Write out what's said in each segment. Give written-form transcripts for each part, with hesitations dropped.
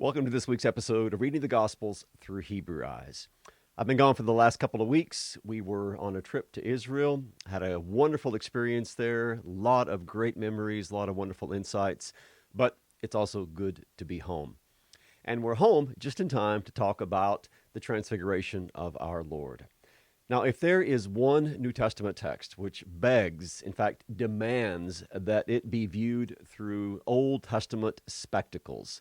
Welcome to this week's episode of Reading the Gospels Through Hebrew Eyes. I've been gone for the last couple of weeks. We were on a trip to Israel, had a wonderful experience there, a lot of great memories, a lot of wonderful insights, but it's also good to be home. And we're home just in time to talk about the Transfiguration of our Lord. Now, if there is one New Testament text which begs, in fact, demands that it be viewed through Old Testament spectacles,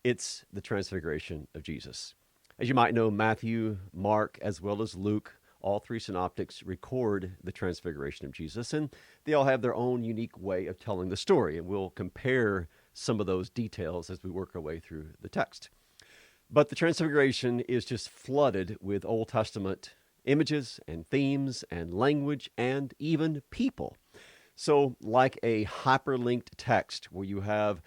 it's the Transfiguration of Jesus. As you might know, Matthew, Mark, as well as Luke, all three synoptics record the Transfiguration of Jesus, and they all have their own unique way of telling the story, and we'll compare some of those details as we work our way through the text. But the Transfiguration is just flooded with Old Testament images and themes and language and even people. So like a hyperlinked text where you have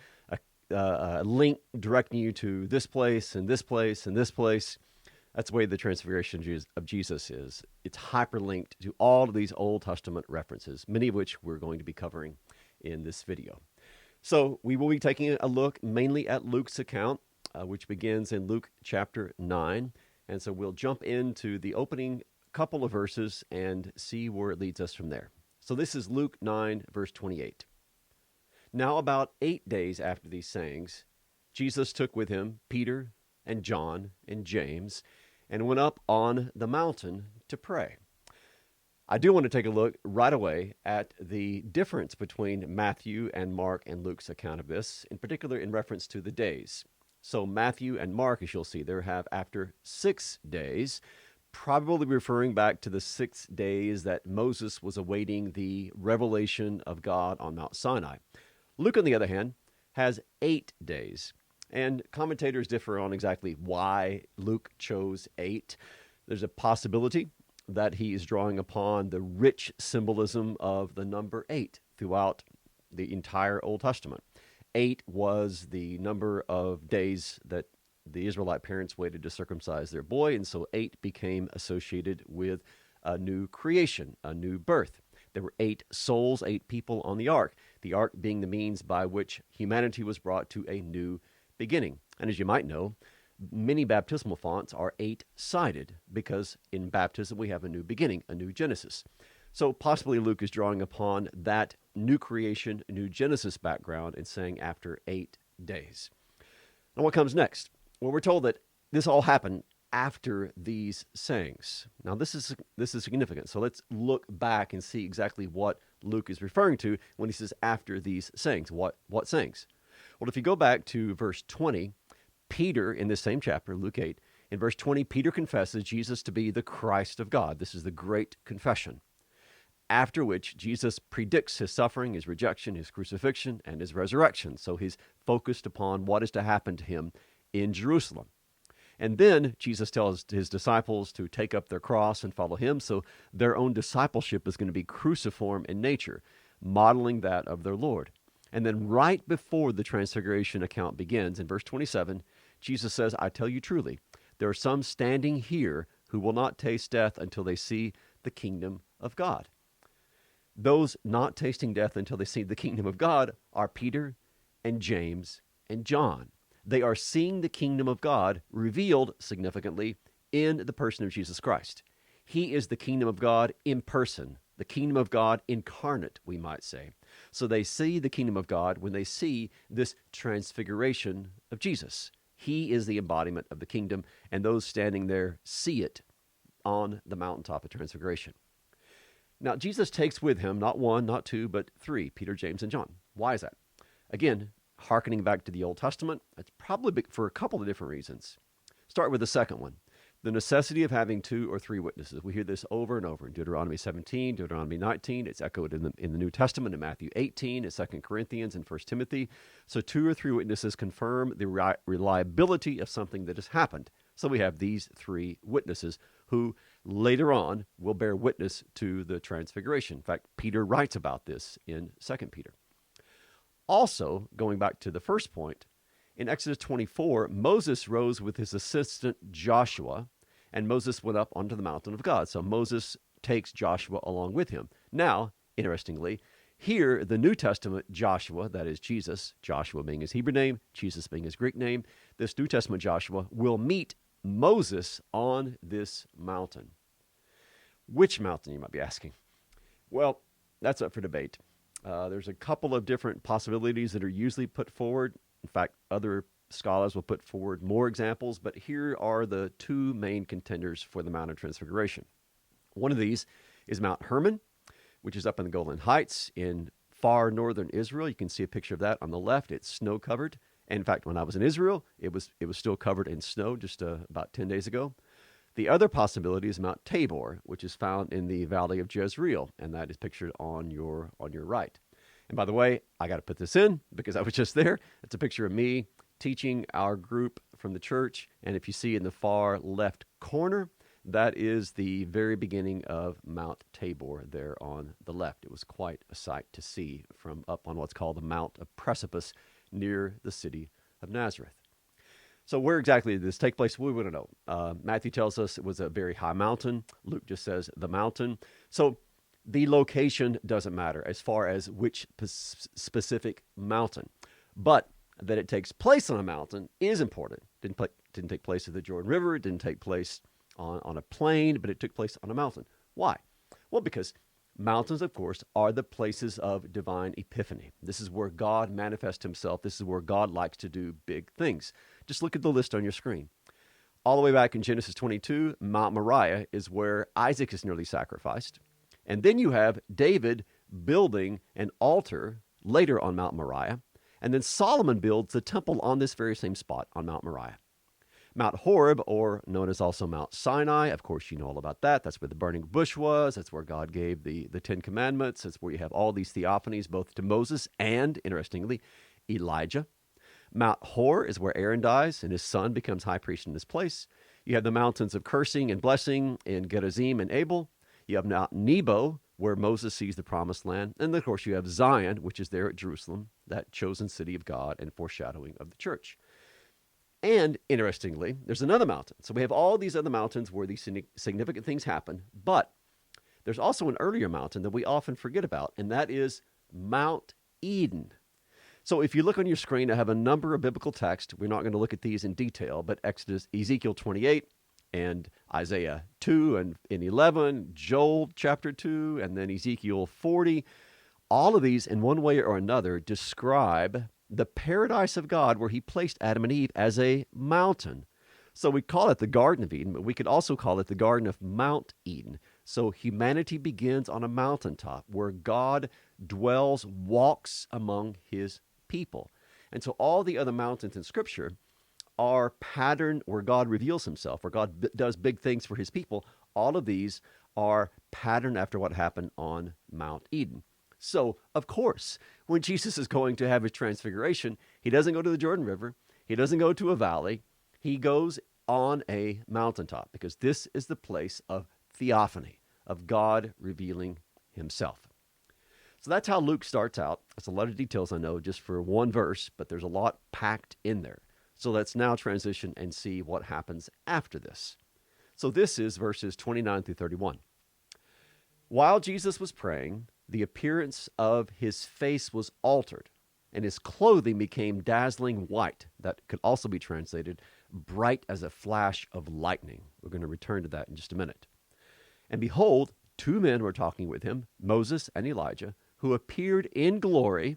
a link directing you to this place and this place and this place. That's the way the Transfiguration of Jesus is. It's hyperlinked to all of these Old Testament references, many of which we're going to be covering in this video. So we will be taking a look mainly at Luke's account, which begins in Luke chapter 9. And so we'll jump into the opening couple of verses and see where it leads us from there. So this is Luke 9, verse 28. Now about 8 days after these sayings, Jesus took with him Peter and John and James and went up on the mountain to pray. I do want to take a look right away at the difference between Matthew and Mark and Luke's account of this, in particular in reference to the days. So Matthew and Mark, as you'll see there, have after 6 days, probably referring back to the 6 days that Moses was awaiting the revelation of God on Mount Sinai. Luke, on the other hand, has 8 days, and commentators differ on exactly why Luke chose 8. There's a possibility that he is drawing upon the rich symbolism of the number 8 throughout the entire Old Testament. 8 was the number of days that the Israelite parents waited to circumcise their boy, and so 8 became associated with a new creation, a new birth. There were 8 souls, 8 people on the ark being the means by which humanity was brought to a new beginning. And as you might know, many baptismal fonts are 8-sided because in baptism we have a new beginning, a new Genesis. So possibly Luke is drawing upon that new creation, new Genesis background and saying after 8 days. Now what comes next? Well, we're told that this all happened after these sayings. Now, this is significant. So let's look back and see exactly what Luke is referring to when he says after these sayings. What sayings? Well, if you go back to verse 20, Peter, in this same chapter, Luke 8, in verse 20, Peter confesses Jesus to be the Christ of God. This is the great confession. After which Jesus predicts his suffering, his rejection, his crucifixion, and his resurrection. So he's focused upon what is to happen to him in Jerusalem. And then Jesus tells his disciples to take up their cross and follow him, so their own discipleship is going to be cruciform in nature, modeling that of their Lord. And then right before the Transfiguration account begins, in verse 27, Jesus says, I tell you truly, there are some standing here who will not taste death until they see the kingdom of God. Those not tasting death until they see the kingdom of God are Peter and James and John. They are seeing the kingdom of God revealed significantly in the person of Jesus Christ. He is the kingdom of God in person, the kingdom of God incarnate, we might say. So they see the kingdom of God when they see this transfiguration of Jesus. He is the embodiment of the kingdom, and those standing there see it on the mountaintop of Transfiguration. Now, Jesus takes with him not 1, not 2, but 3, Peter, James, and John. Why is that? Again, hearkening back to the Old Testament, it's probably for a couple of different reasons. Start with the second one, the necessity of having 2 or 3 witnesses. We hear this over and over in Deuteronomy 17, Deuteronomy 19. It's echoed in the New Testament in Matthew 18, in 2 Corinthians, and 1 Timothy. So 2 or 3 witnesses confirm the reliability of something that has happened. So we have these 3 witnesses who later on will bear witness to the Transfiguration. In fact, Peter writes about this in 2 Peter. Also, going back to the first point, in Exodus 24, Moses rose with his assistant Joshua, and Moses went up onto the mountain of God. So Moses takes Joshua along with him. Now, interestingly, Here, the New Testament Joshua, that is Jesus, Joshua being his Hebrew name, Jesus being his Greek name, this New Testament Joshua will meet Moses on this mountain. Which mountain, you might be asking? Well, that's up for debate. There's a couple of different possibilities that are usually put forward. In fact, other scholars will put forward more examples, but here are the two main contenders for the Mount of Transfiguration. One of these is Mount Hermon, which is up in the Golan Heights in far northern Israel. You can see a picture of that on the left. It's snow-covered. And in fact, when I was in Israel, it was still covered in snow just about 10 days ago. The other possibility is Mount Tabor, which is found in the valley of Jezreel, and that is pictured on your right. And by the way, I got to put this in because I was just there. It's a picture of me teaching our group from the church, and if you see in the far left corner, that is the very beginning of Mount Tabor there on the left. It was quite a sight to see from up on what's called the Mount of Precipice near the city of Nazareth. So where exactly did this take place? We wouldn't know. Matthew tells us it was a very high mountain. Luke just says the mountain. So the location doesn't matter as far as which specific mountain. But that it takes place on a mountain is important. Didn't take place at the Jordan River. It didn't take place on a plain, but it took place on a mountain. Why? Well, because mountains, of course, are the places of divine epiphany. This is where God manifests himself. This is where God likes to do big things. Just look at the list on your screen. All the way back in Genesis 22, Mount Moriah is where Isaac is nearly sacrificed. And then you have David building an altar later on Mount Moriah. And then Solomon builds the temple on this very same spot on Mount Moriah. Mount Horeb, or known as also Mount Sinai, of course, you know all about that. That's where the burning bush was. That's where God gave the Ten Commandments. That's where you have all these theophanies, both to Moses and, interestingly, Elijah. Mount Hor is where Aaron dies and his son becomes high priest in his place. You have the mountains of cursing and blessing in Gerizim and Abel. You have Mount Nebo, where Moses sees the promised land. And, of course, you have Zion, which is there at Jerusalem, that chosen city of God and foreshadowing of the church. And, interestingly, there's another mountain. So we have all these other mountains where these significant things happen. But there's also an earlier mountain that we often forget about, and that is Mount Eden. So if you look on your screen, I have a number of biblical texts. We're not going to look at these in detail, but Ezekiel 28 and Isaiah 2 and 11, Joel chapter 2, and then Ezekiel 40. All of these, in one way or another, describe the paradise of God where he placed Adam and Eve as a mountain. So we call it the Garden of Eden, but we could also call it the Garden of Mount Eden. So humanity begins on a mountaintop where God dwells, walks among his people. And so all the other mountains in Scripture are patterned where God reveals himself, where God does big things for his people. All of these are patterned after what happened on Mount Eden. So, of course, when Jesus is going to have his transfiguration, he doesn't go to the Jordan River. He doesn't go to a valley. He goes on a mountaintop because this is the place of theophany, of God revealing himself. So that's how Luke starts out. That's a lot of details, I know, just for one verse, but there's a lot packed in there. So let's now transition and see what happens after this. So this is verses 29 through 31. While Jesus was praying, the appearance of his face was altered, and his clothing became dazzling white. That could also be translated bright as a flash of lightning. We're going to return to that in just a minute. And behold, two men were talking with him, Moses and Elijah, who appeared in glory.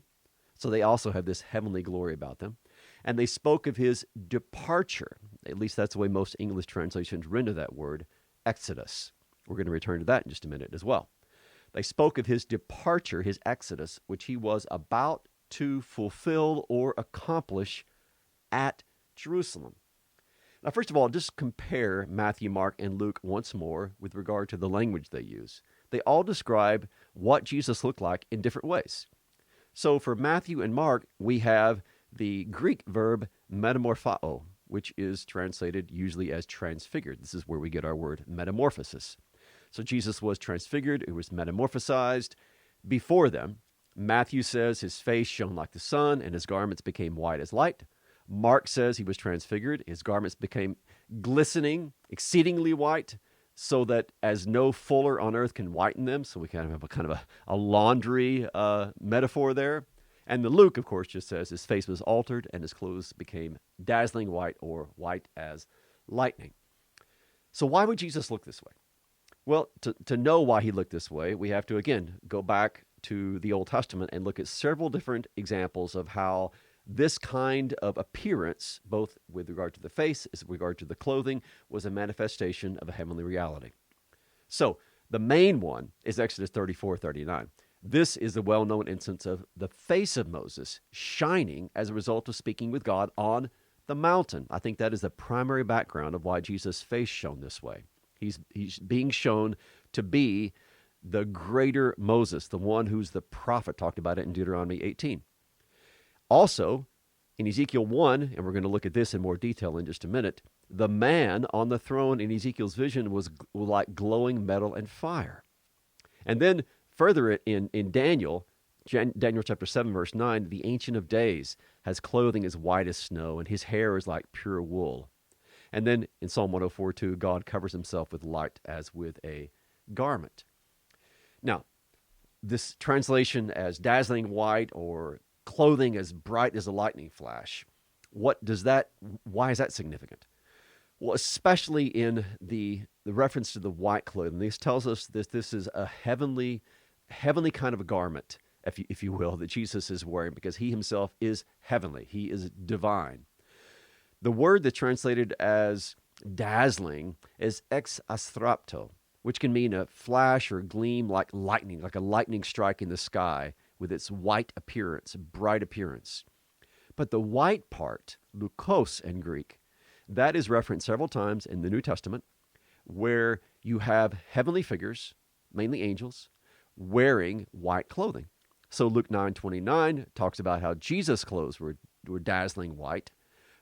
So they also have this heavenly glory about them. And they spoke of his departure. At least that's the way most English translations render that word, Exodus. We're going to return to that in just a minute as well. They spoke of his departure, his exodus, which he was about to fulfill or accomplish at Jerusalem. Now, first of all, just compare Matthew, Mark, and Luke once more with regard to the language they use. They all describe what Jesus looked like in different ways. So for Matthew and Mark, we have the Greek verb metamorphao, which is translated usually as transfigured. This is where we get our word metamorphosis. So Jesus was transfigured, it was metamorphosized before them. Matthew says his face shone like the sun and his garments became white as light. Mark says he was transfigured, his garments became glistening, exceedingly white. so that as no fuller on earth can whiten them. So we kind of have a laundry metaphor there. And the Luke, of course, just says his face was altered and his clothes became dazzling white, or white as lightning. So why would Jesus look this way? Well, to know why he looked this way, we have to, again, go back to the Old Testament and look at several different examples of how this kind of appearance, both with regard to the face as with regard to the clothing, was a manifestation of a heavenly reality. So the main one is Exodus 34:39. This is the well-known instance of the face of Moses shining as a result of speaking with God on the mountain. I think that is the primary background of why Jesus' face shone this way. He's being shown to be the greater Moses, the one who's the prophet, talked about it in Deuteronomy 18. Also, in Ezekiel 1, and we're going to look at this in more detail in just a minute, the man on the throne in Ezekiel's vision was like glowing metal and fire. And then further in Daniel chapter 7, verse 9, the Ancient of Days has clothing as white as snow, and his hair is like pure wool. And then in Psalm 104:2, God covers himself with light as with a garment. Now, this translation as dazzling white or clothing as bright as a lightning flash, why is that significant? Well, especially in the reference to the white clothing, this tells us that this is a heavenly kind of a garment, if you will, that Jesus is wearing, because he himself is heavenly. He is divine. The word that's translated as dazzling is ex astrapto, which can mean a flash or gleam like lightning, like a lightning strike in the sky with its white appearance, bright appearance. But the white part, lukos in Greek, that is referenced several times in the New Testament, where you have heavenly figures, mainly angels, wearing white clothing. So Luke 9:29 talks about how Jesus' clothes were dazzling white.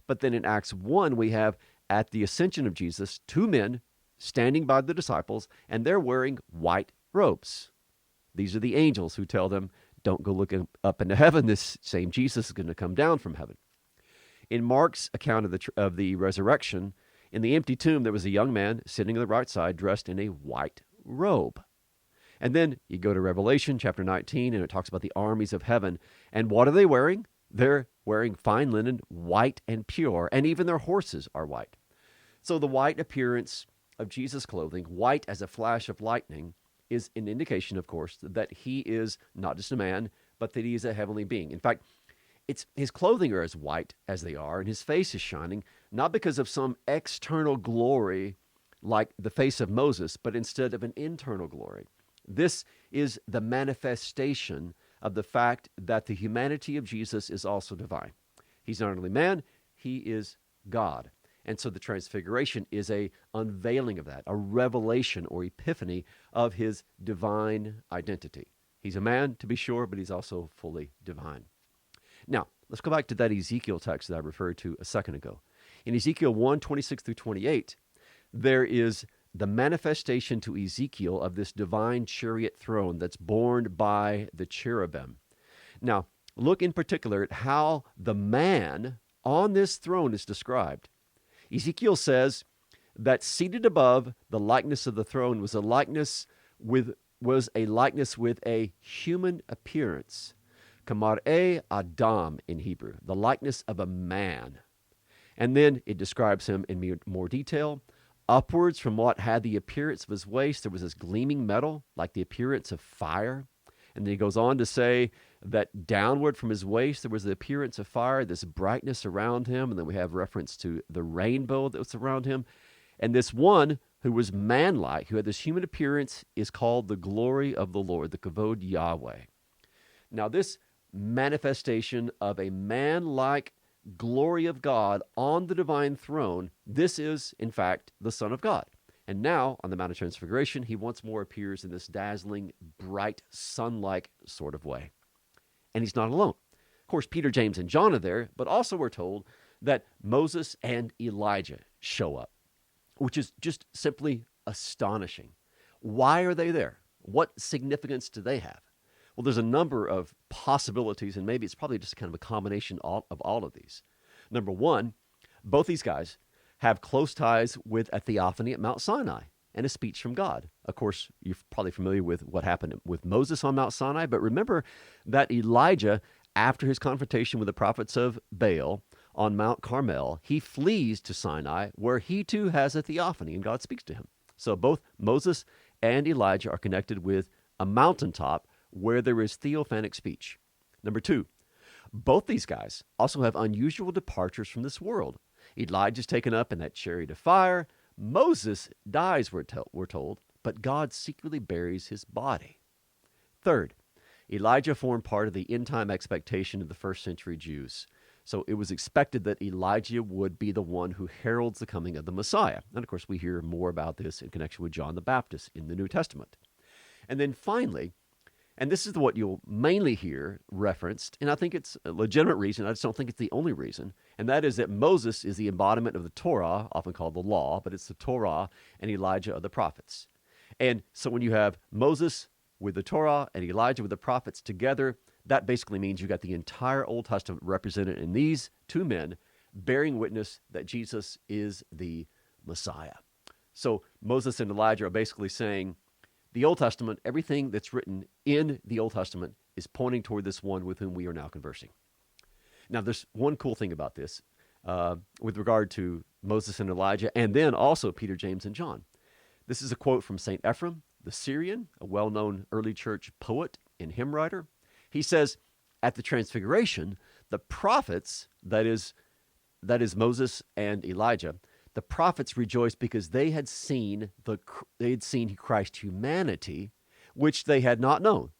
But then in Acts 1, we have at the ascension of Jesus, two men standing by the disciples, and they're wearing white robes. These are the angels who tell them, don't go looking up into heaven. This same Jesus is going to come down from heaven. In Mark's account of the resurrection, in the empty tomb, there was a young man sitting on the right side dressed in a white robe. And then you go to Revelation chapter 19, and it talks about the armies of heaven. And what are they wearing? They're wearing fine linen, white and pure, and even their horses are white. So the white appearance of Jesus' clothing, white as a flash of lightning, is an indication, of course, that he is not just a man, but that he is a heavenly being. In fact, his clothing are as white as they are, and his face is shining, not because of some external glory like the face of Moses, but instead of an internal glory. This is the manifestation of the fact that the humanity of Jesus is also divine. He's not only man, he is God. And so the Transfiguration is a unveiling of that, a revelation or epiphany of his divine identity. He's a man, to be sure, but he's also fully divine. Now, let's go back to that Ezekiel text that I referred to a second ago. In Ezekiel 1:26-28, there is the manifestation to Ezekiel of this divine chariot throne that's borne by the cherubim. Now, look in particular at how the man on this throne is described. Ezekiel says that seated above the likeness of the throne was a likeness with a human appearance. Kamar'e Adam in Hebrew, the likeness of a man. And then it describes him in more detail. Upwards from what had the appearance of his waist, there was this gleaming metal, like the appearance of fire. And then he goes on to say that downward from his waist, there was the appearance of fire, this brightness around him. And then we have reference to the rainbow that was around him. And this one who was man-like, who had this human appearance, is called the glory of the Lord, the Kavod Yahweh. Now, this manifestation of a man-like glory of God on the divine throne, this is, in fact, the Son of God. And now, on the Mount of Transfiguration, he once more appears in this dazzling, bright, sun-like sort of way. And he's not alone. Of course, Peter, James, and John are there, but also we're told that Moses and Elijah show up, which is just simply astonishing. Why are they there? What significance do they have? Well, there's a number of possibilities, and maybe it's probably just kind of a combination of all of these. Number one, both these guys have close ties with a theophany at Mount Sinai. and a speech from God. Of course, you're probably familiar with what happened with Moses on Mount Sinai, but remember that Elijah, after his confrontation with the prophets of Baal on Mount Carmel, he flees to Sinai, where he too has a theophany, and God speaks to him. So both Moses and Elijah are connected with a mountaintop where there is theophanic speech. Number two, both these guys also have unusual departures from this world. Elijah's taken up in that chariot of fire. Moses dies, we're told, but God secretly buries his body. Third, Elijah formed part of the end-time expectation of the first century Jews. So it was expected that Elijah would be the one who heralds the coming of the Messiah. And of course, we hear more about this in connection with John the Baptist in the New Testament. And then finally, and this is what you'll mainly hear referenced, and I think it's a legitimate reason, I just don't think it's the only reason, and that is that Moses is the embodiment of the Torah, often called the law, but it's the Torah, and Elijah are the prophets. And so when you have Moses with the Torah and Elijah with the prophets together, that basically means you got the entire Old Testament represented in these two men bearing witness that Jesus is the Messiah. So Moses and Elijah are basically saying, the Old Testament, everything that's written in the Old Testament is pointing toward this one with whom we are now conversing. Now, there's one cool thing about this with regard to Moses and Elijah, and then also Peter, James, and John. This is a quote from St. Ephrem, the Syrian, a well-known early church poet and hymn writer. He says, at the Transfiguration, the prophets, that is Moses and Elijah, the prophets rejoiced because they had seen Christ's humanity, which they had not known.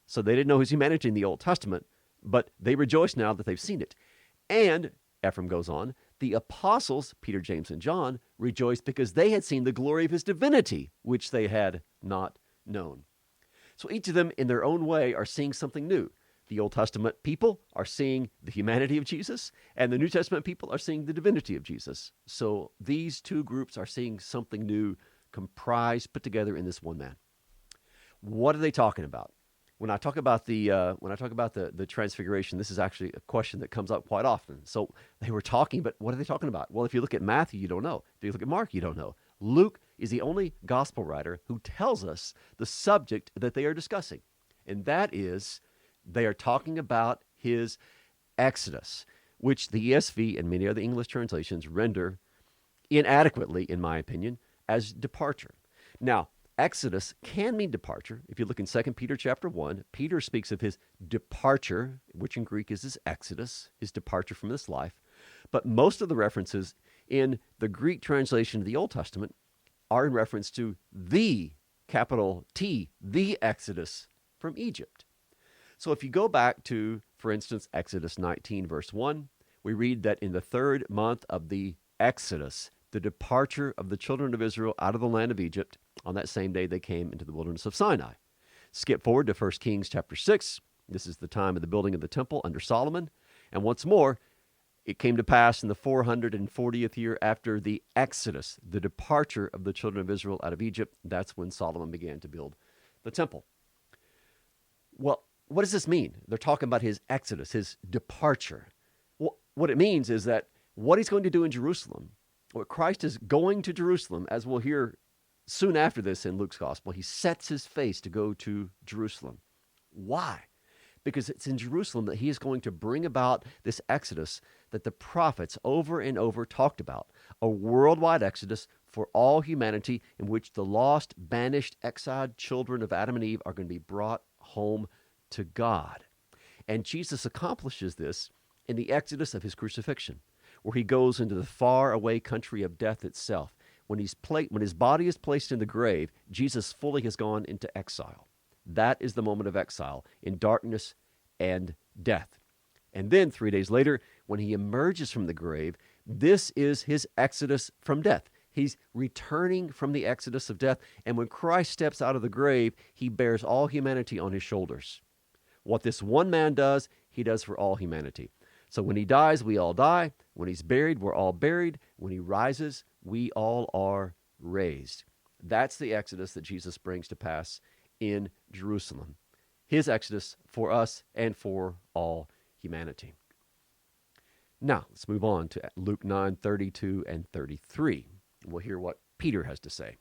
So they didn't know his humanity in the Old Testament, but they rejoice now that they've seen it. And, Ephraim goes on, the apostles, Peter, James, and John, rejoiced because they had seen the glory of his divinity, which they had not known. So each of them, in their own way, are seeing something new. The Old Testament people are seeing the humanity of Jesus, and the New Testament people are seeing the divinity of Jesus. So these two groups are seeing something new, comprised, put together in this one man. What are they talking about? When I talk about the Transfiguration, this is actually a question that comes up quite often. So they were talking, but what are they talking about? Well, if you look at Matthew, you don't know. If you look at Mark, you don't know. Luke is the only gospel writer who tells us the subject that they are discussing, and that is they are talking about his exodus, which the ESV and many other English translations render inadequately, in my opinion, as departure. Now, exodus can mean departure. If you look in 2 Peter chapter 1, Peter speaks of his departure, which in Greek is his exodus, his departure from this life. But most of the references in the Greek translation of the Old Testament are in reference to the, capital T, the exodus from Egypt. So if you go back to, for instance, Exodus 19, verse 1, we read that in the third month of the Exodus, the departure of the children of Israel out of the land of Egypt, on that same day they came into the wilderness of Sinai. Skip forward to 1 Kings chapter 6. This is the time of the building of the temple under Solomon. And once more, it came to pass in the 440th year after the Exodus, the departure of the children of Israel out of Egypt. That's when Solomon began to build the temple. Well, what does this mean? They're talking about his exodus, his departure. Well, what it means is that what he's going to do in Jerusalem, what Christ is going to Jerusalem, as we'll hear soon after this in Luke's gospel, he sets his face to go to Jerusalem. Why? Because it's in Jerusalem that he is going to bring about this exodus that the prophets over and over talked about, a worldwide exodus for all humanity in which the lost, banished, exiled children of Adam and Eve are going to be brought home to God. And Jesus accomplishes this in the exodus of his crucifixion, where he goes into the far-away country of death itself. When his body is placed in the grave, Jesus fully has gone into exile. That is the moment of exile, in darkness and death. And then 3 days later, when he emerges from the grave, this is his exodus from death. He's returning from the exodus of death, and when Christ steps out of the grave, he bears all humanity on his shoulders. What this one man does, he does for all humanity. So when he dies, we all die. When he's buried, we're all buried. When he rises, we all are raised. That's the exodus that Jesus brings to pass in Jerusalem. His exodus for us and for all humanity. Now, let's move on to Luke 9:32 and 33. We'll hear what Peter has to say.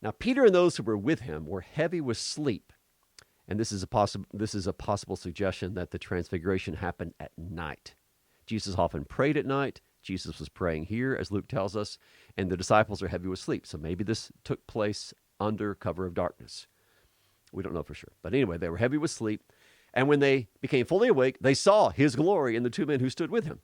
Now Peter and those who were with him were heavy with sleep. And this is a possible suggestion that the Transfiguration happened at night. Jesus often prayed at night. Jesus was praying here, as Luke tells us, and the disciples are heavy with sleep. So maybe this took place under cover of darkness. We don't know for sure. But anyway, they were heavy with sleep. And when they became fully awake, they saw his glory and the two men who stood with him.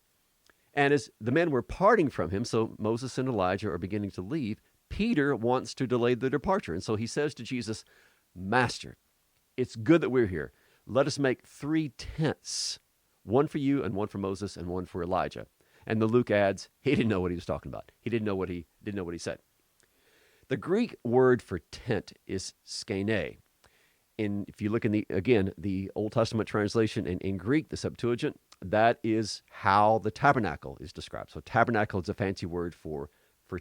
And as the men were parting from him, so Moses and Elijah are beginning to leave, Peter wants to delay the departure. And so he says to Jesus, Master, it's good that we're here. Let us make 3 tents, one for you and one for Moses and one for Elijah. And the Luke adds, he didn't know what he was talking about. He didn't know what he said. The Greek word for tent is skene. If you look in the Old Testament translation in Greek, the Septuagint, that is how the tabernacle is described. So tabernacle is a fancy word for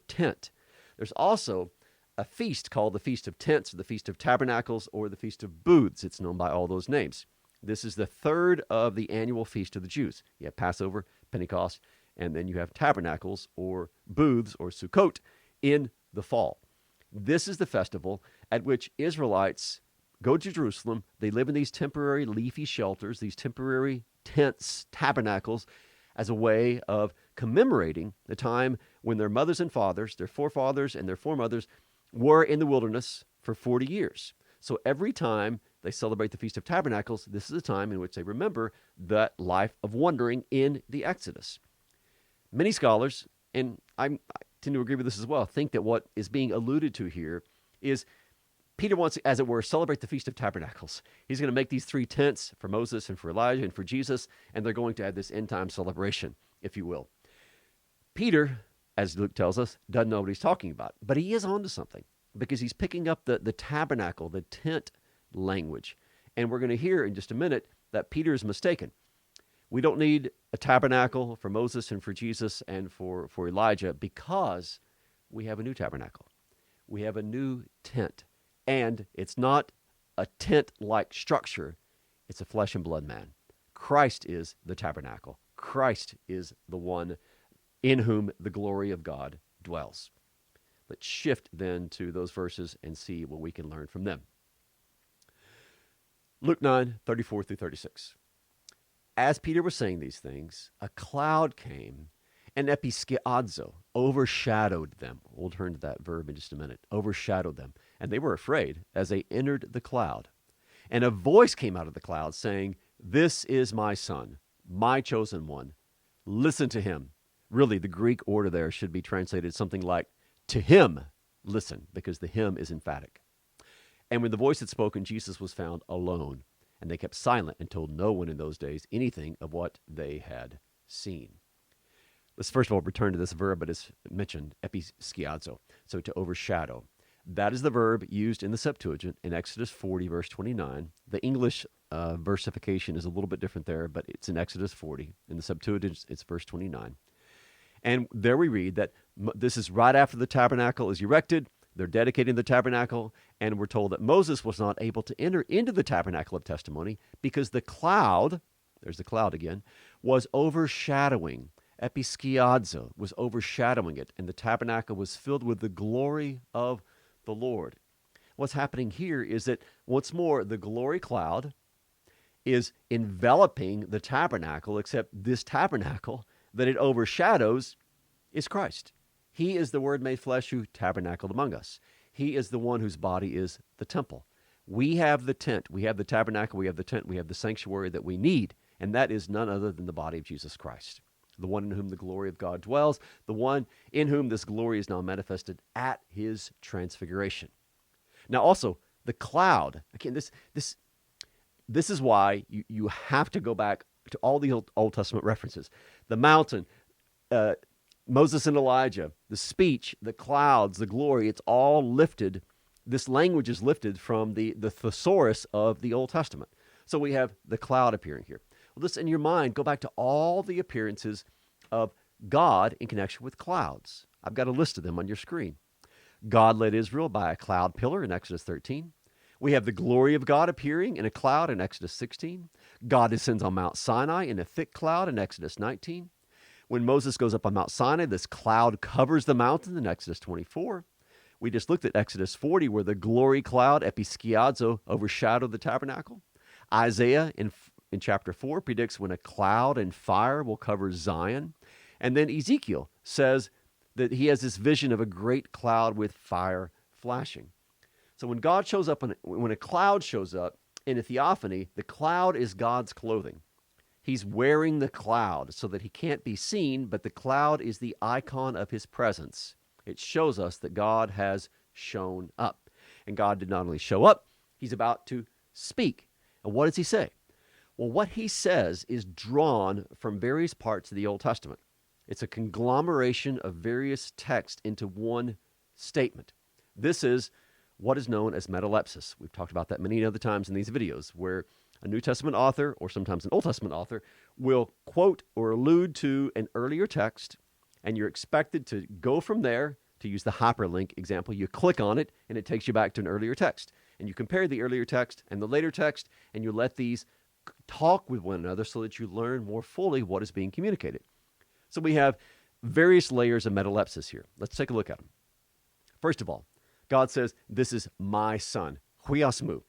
tent. There's also a feast called the Feast of Tents, or the Feast of Tabernacles, or the Feast of Booths. It's known by all those names. This is the third of the annual feast of the Jews. You have Passover, Pentecost, and then you have tabernacles or booths or Sukkot in the fall. This is the festival at which Israelites go to Jerusalem. They live in these temporary leafy shelters, these temporary tents, tabernacles, as a way of commemorating the time when their mothers and fathers, their forefathers and their foremothers, were in the wilderness for 40 years. So every time they celebrate the Feast of Tabernacles, this is a time in which they remember that life of wandering in the Exodus. Many scholars, and I tend to agree with this as well, think that what is being alluded to here is Peter wants to, as it were, celebrate the Feast of Tabernacles. He's going to make these 3 tents for Moses and for Elijah and for Jesus, and they're going to have this end-time celebration, if you will. Peter, as Luke tells us, doesn't know what he's talking about, but he is onto something because he's picking up the tabernacle, the tent language. And we're going to hear in just a minute that Peter is mistaken. We don't need a tabernacle for Moses and for Jesus and for Elijah because we have a new tabernacle. We have a new tent. And it's not a tent-like structure. It's a flesh and blood man. Christ is the tabernacle. Christ is the one in whom the glory of God dwells. Let's shift then to those verses and see what we can learn from them. Luke 9, 34 through 36. As Peter was saying these things, a cloud came and episkiadzo overshadowed them. We'll turn to that verb in just a minute. Overshadowed them. And they were afraid as they entered the cloud. And a voice came out of the cloud saying, This is my son, my chosen one. Listen to him. Really, the Greek order there should be translated something like, To him, listen, because the him is emphatic. And when the voice had spoken, Jesus was found alone. And they kept silent and told no one in those days anything of what they had seen. Let's first of all return to this verb that is mentioned, episkiadzo, so to overshadow. That is the verb used in the Septuagint in Exodus 40, verse 29. The English versification is a little bit different there, but it's in Exodus 40. In the Septuagint, it's verse 29. And there we read that this is right after the tabernacle is erected. They're dedicating the tabernacle, and we're told that Moses was not able to enter into the tabernacle of testimony because the cloud, there's the cloud again, was overshadowing. Episkiadzo was overshadowing it, and the tabernacle was filled with the glory of the Lord. What's happening here is that, once more, the glory cloud is enveloping the tabernacle, except this tabernacle that it overshadows is Christ. He is the Word made flesh who tabernacled among us. He is the one whose body is the temple. We have the tent, we have the tabernacle, we have the tent, we have the sanctuary that we need, and that is none other than the body of Jesus Christ, the one in whom the glory of God dwells, the one in whom this glory is now manifested at his transfiguration. Now also, the cloud, again, this is why you have to go back to all the Old Testament references. The mountain, Moses and Elijah, the speech, the clouds, the glory, it's all lifted. This language is lifted from the thesaurus of the Old Testament. So we have the cloud appearing here. Well, this in your mind, go back to all the appearances of God in connection with clouds. I've got a list of them on your screen. God led Israel by a cloud pillar in Exodus 13. We have the glory of God appearing in a cloud in Exodus 16. God descends on Mount Sinai in a thick cloud in Exodus 19. When Moses goes up on Mount Sinai, this cloud covers the mountain in Exodus 24. We just looked at Exodus 40, where the glory cloud, episkiazo, overshadowed the tabernacle. Isaiah in chapter 4 predicts when a cloud and fire will cover Zion. And then Ezekiel says that he has this vision of a great cloud with fire flashing. So when God shows up, when a cloud shows up in a theophany, the cloud is God's clothing. He's wearing the cloud so that he can't be seen, but the cloud is the icon of his presence. It shows us that God has shown up. And God did not only show up, he's about to speak. And what does he say? Well, what he says is drawn from various parts of the Old Testament. It's a conglomeration of various texts into one statement. This is what is known as metalepsis. We've talked about that many other times in these videos, where a New Testament author, or sometimes an Old Testament author, will quote or allude to an earlier text, and you're expected to go from there. To use the hyperlink example, you click on it, and it takes you back to an earlier text. And you compare the earlier text and the later text, and you let these talk with one another so that you learn more fully what is being communicated. So we have various layers of metalepsis here. Let's take a look at them. First of all, God says, "This is my son, huiasmu."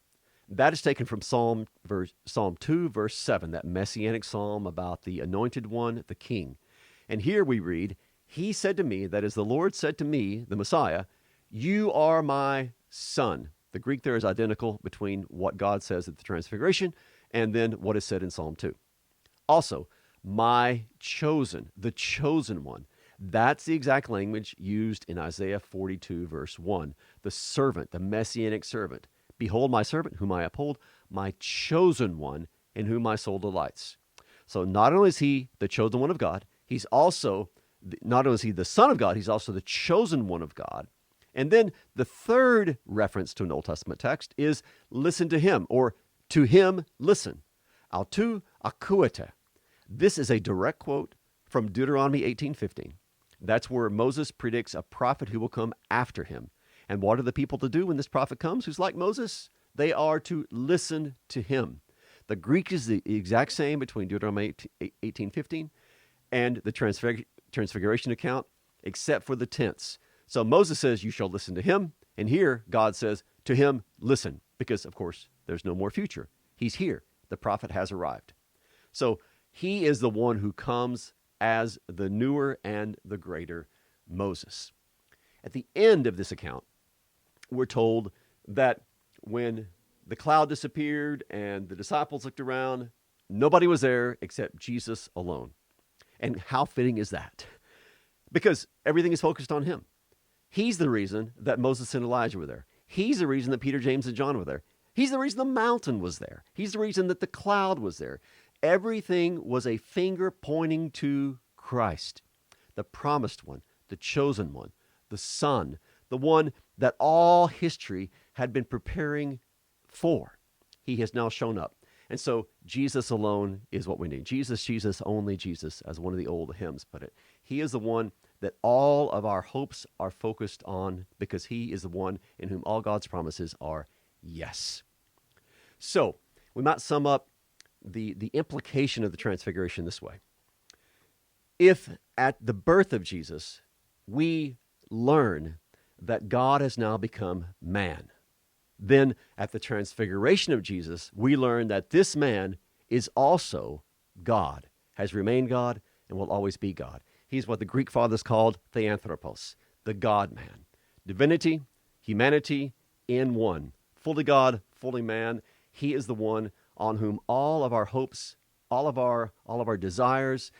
That is taken from Psalm 2, verse 7, that messianic psalm about the anointed one, the king. And here we read, "He said to me," that is, the Lord said to me, the Messiah, "You are my son." The Greek there is identical between what God says at the Transfiguration and then what is said in Psalm 2. Also, my chosen, the chosen one. That's the exact language used in Isaiah 42, verse 1. The servant, the messianic servant. "Behold my servant, whom I uphold, my chosen one, in whom my soul delights." So not only is he the chosen one of God, he's also, not only is he the Son of God, he's also the chosen one of God. And then the third reference to an Old Testament text is "listen to him," or "to him listen." Autou akuete. This is a direct quote from Deuteronomy 18:15. That's where Moses predicts a prophet who will come after him. And what are the people to do when this prophet comes who's like Moses? They are to listen to him. The Greek is the exact same between Deuteronomy 18:15 and the Transfiguration account, except for the tense. So Moses says, "You shall listen to him." And here, God says, "To him, listen." Because, of course, there's no more future. He's here. The prophet has arrived. So he is the one who comes as the newer and the greater Moses. At the end of this account, we're told that when the cloud disappeared and the disciples looked around, nobody was there except Jesus alone. And how fitting is that? Because everything is focused on him. He's the reason that Moses and Elijah were there. He's the reason that Peter, James, and John were there. He's the reason the mountain was there. He's the reason that the cloud was there. Everything was a finger pointing to Christ, the promised one, the chosen one, the Son, the one that all history had been preparing for. He has now shown up. And so Jesus alone is what we need. Jesus, Jesus, only Jesus, as one of the old hymns put it. He is the one that all of our hopes are focused on, because he is the one in whom all God's promises are yes. So we might sum up the implication of the Transfiguration this way. If at the birth of Jesus, we learn that God has now become man, then at the Transfiguration of Jesus, we learn that this man is also God, has remained God, and will always be God. He's what the Greek fathers called theanthropos, the God-man. Divinity, humanity in one. Fully God, fully man. He is the one on whom all of our hopes, all of our desires,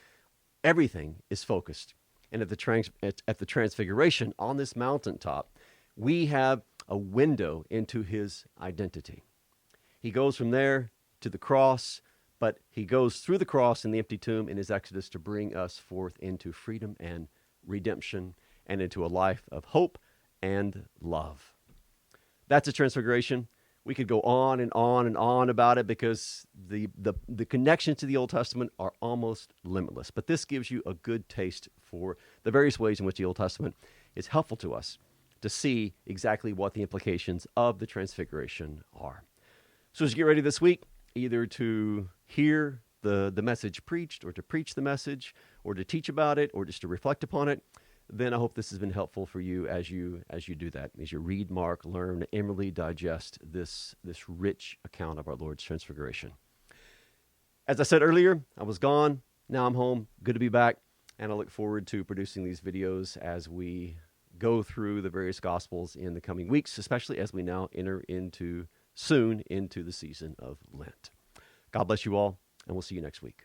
everything is focused. And at the Transfiguration, on this mountaintop, we have a window into his identity. He goes from there to the cross, but he goes through the cross and the empty tomb in his exodus to bring us forth into freedom and redemption and into a life of hope and love. That's a Transfiguration. We could go on and on and on about it because the connections to the Old Testament are almost limitless. But this gives you a good taste for the various ways in which the Old Testament is helpful to us to see exactly what the implications of the Transfiguration are. So as you get ready this week, either to hear the message preached or to preach the message or to teach about it or just to reflect upon it, then I hope this has been helpful for you as you do that, as you read, mark, learn, and really digest this rich account of our Lord's Transfiguration. As I said earlier, I was gone. Now I'm home. Good to be back. And I look forward to producing these videos as we go through the various Gospels in the coming weeks, especially as we now enter soon into the season of Lent. God bless you all, and we'll see you next week.